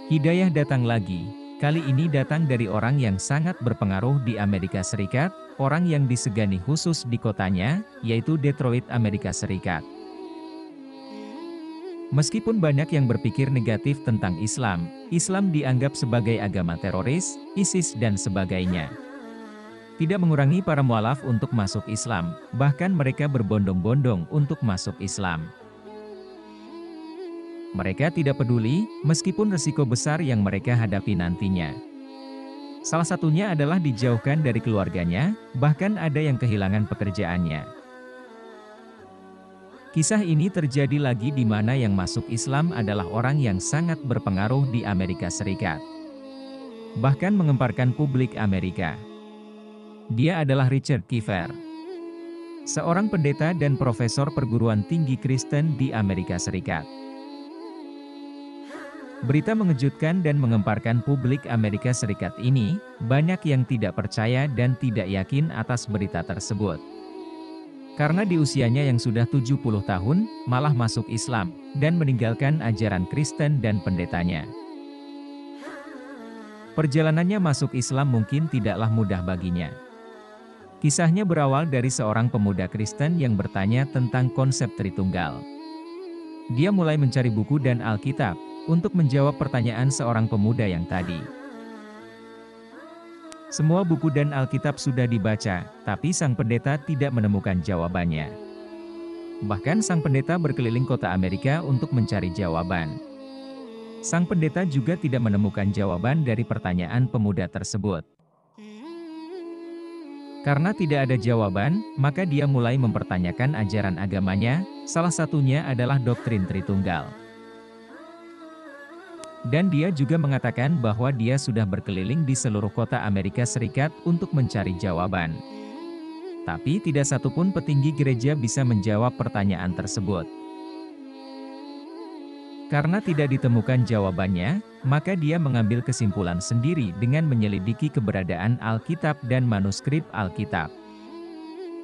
Hidayah datang lagi. Kali ini datang dari orang yang sangat berpengaruh di Amerika Serikat, orang yang disegani khusus di kotanya, yaitu Detroit, Amerika Serikat. Meskipun banyak yang berpikir negatif tentang Islam, Islam dianggap sebagai agama teroris, ISIS dan sebagainya. Tidak mengurangi para mualaf untuk masuk Islam, bahkan mereka berbondong-bondong untuk masuk Islam. Mereka tidak peduli, meskipun risiko besar yang mereka hadapi nantinya. Salah satunya adalah dijauhkan dari keluarganya, bahkan ada yang kehilangan pekerjaannya. Kisah ini terjadi lagi di mana yang masuk Islam adalah orang yang sangat berpengaruh di Amerika Serikat. Bahkan mengemparkan publik Amerika. Dia adalah Richard Kiefer, seorang pendeta dan profesor perguruan tinggi Kristen di Amerika Serikat. Berita mengejutkan dan mengemparkan publik Amerika Serikat ini, banyak yang tidak percaya dan tidak yakin atas berita tersebut. Karena di usianya yang sudah 70 tahun, malah masuk Islam, dan meninggalkan ajaran Kristen dan pendetanya. Perjalanannya masuk Islam mungkin tidaklah mudah baginya. Kisahnya berawal dari seorang pemuda Kristen yang bertanya tentang konsep Tritunggal. Dia mulai mencari buku dan Alkitab, untuk menjawab pertanyaan seorang pemuda yang tadi. Semua buku dan Alkitab sudah dibaca, tapi sang pendeta tidak menemukan jawabannya. Bahkan sang pendeta berkeliling kota Amerika untuk mencari jawaban. Sang pendeta juga tidak menemukan jawaban dari pertanyaan pemuda tersebut. Karena tidak ada jawaban, maka dia mulai mempertanyakan ajaran agamanya, salah satunya adalah doktrin Tritunggal. Dan dia juga mengatakan bahwa dia sudah berkeliling di seluruh kota Amerika Serikat untuk mencari jawaban. Tapi tidak satupun petinggi gereja bisa menjawab pertanyaan tersebut. Karena tidak ditemukan jawabannya, maka dia mengambil kesimpulan sendiri dengan menyelidiki keberadaan Alkitab dan manuskrip Alkitab.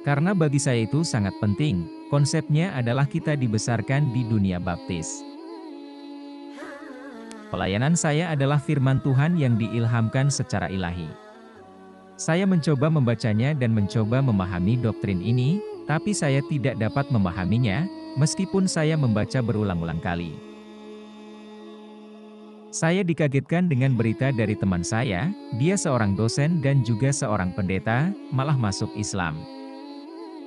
Karena bagi saya itu sangat penting, konsepnya adalah kita dibesarkan di dunia baptis. Pelayanan saya adalah firman Tuhan yang diilhamkan secara ilahi. Saya mencoba membacanya dan mencoba memahami doktrin ini, tapi saya tidak dapat memahaminya, meskipun saya membaca berulang-ulang kali. Saya dikagetkan dengan berita dari teman saya, dia seorang dosen dan juga seorang pendeta, malah masuk Islam.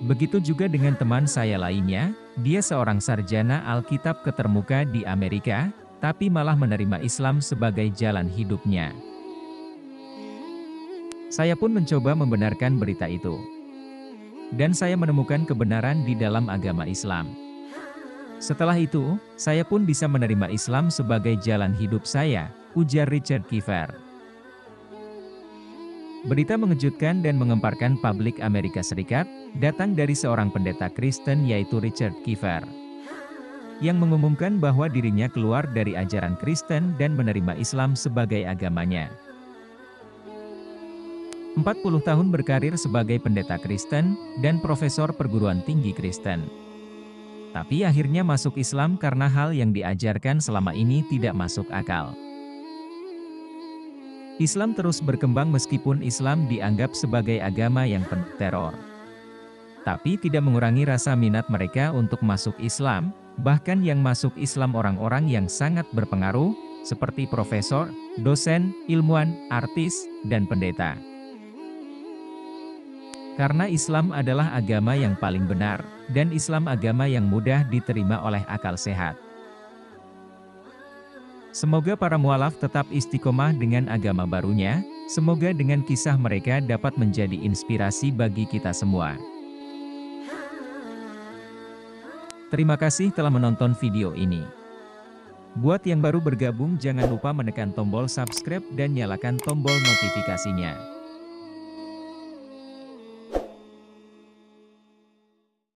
Begitu juga dengan teman saya lainnya, dia seorang sarjana Alkitab ketermuka di Amerika, tapi malah menerima Islam sebagai jalan hidupnya. Saya pun mencoba membenarkan berita itu. Dan saya menemukan kebenaran di dalam agama Islam. Setelah itu, saya pun bisa menerima Islam sebagai jalan hidup saya, ujar Richard Kiefer. Berita mengejutkan dan mengemparkan publik Amerika Serikat, datang dari seorang pendeta Kristen yaitu Richard Kiefer, yang mengumumkan bahwa dirinya keluar dari ajaran Kristen dan menerima Islam sebagai agamanya. 40 tahun berkarir sebagai pendeta Kristen, dan profesor perguruan tinggi Kristen. Tapi akhirnya masuk Islam karena hal yang diajarkan selama ini tidak masuk akal. Islam terus berkembang meskipun Islam dianggap sebagai agama yang penuh teror. Tapi tidak mengurangi rasa minat mereka untuk masuk Islam. Bahkan yang masuk Islam orang-orang yang sangat berpengaruh, seperti profesor, dosen, ilmuwan, artis, dan pendeta. Karena Islam adalah agama yang paling benar, dan Islam agama yang mudah diterima oleh akal sehat. Semoga para mualaf tetap istiqomah dengan agama barunya, semoga dengan kisah mereka dapat menjadi inspirasi bagi kita semua. Terima kasih telah menonton video ini. Buat yang baru bergabung jangan lupa menekan tombol subscribe dan nyalakan tombol notifikasinya.